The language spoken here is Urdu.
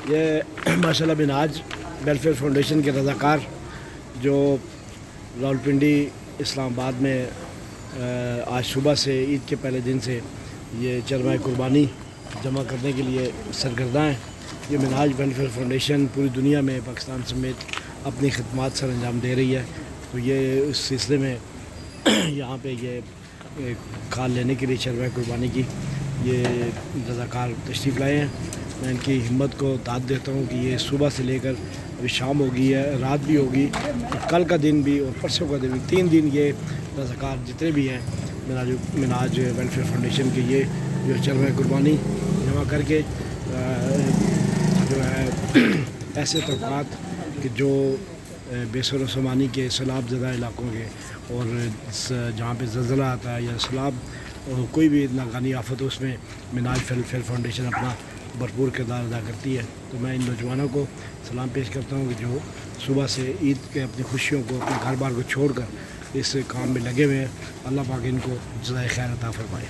یہ ماشاءاللہ منہاج ویلفیئر فاؤنڈیشن کے رضاکار جو راولپنڈی اسلام آباد میں آج صبح سے عید کے پہلے دن سے یہ چرمہ قربانی جمع کرنے کے لیے سرگرداں ہیں. یہ منہاج ویلفیئر فاؤنڈیشن پوری دنیا میں پاکستان سمیت اپنی خدمات سر انجام دے رہی ہے. تو یہ اس سلسلے میں یہاں پہ یہ کھال لینے کے لیے چرمہ قربانی کی یہ رضاکار تشریف لائے ہیں. میں ان کی ہمت کو داد دیتا ہوں کہ یہ صبح سے لے کر ابھی شام ہوگی ہے, رات بھی ہوگی, اور کل کا دن بھی اور پرسوں کا دن بھی, 3 دن یہ رضاکار جتنے بھی ہیں منہاج ویلفیئر فاؤنڈیشن کے یہ جو چرمہ قربانی جمع کر کے جو ہے ایسے طبقات کہ جو بے سر و سامانی کے سیلاب زدہ علاقوں کے اور جہاں پہ زلزلہ آتا ہے یا سیلاب اور کوئی بھی ناگہانی آفت ہو, اس میں منہاج ویلفیئر فاؤنڈیشن اپنا بھرپور کردار ادا کرتی ہے. تو میں ان نوجوانوں کو سلام پیش کرتا ہوں کہ جو صبح سے عید کے اپنی خوشیوں کو, اپنے گھر بار کو چھوڑ کر اس کام میں لگے ہوئے ہیں. اللہ پاک ان کو جزائے خیر عطا فرمائے.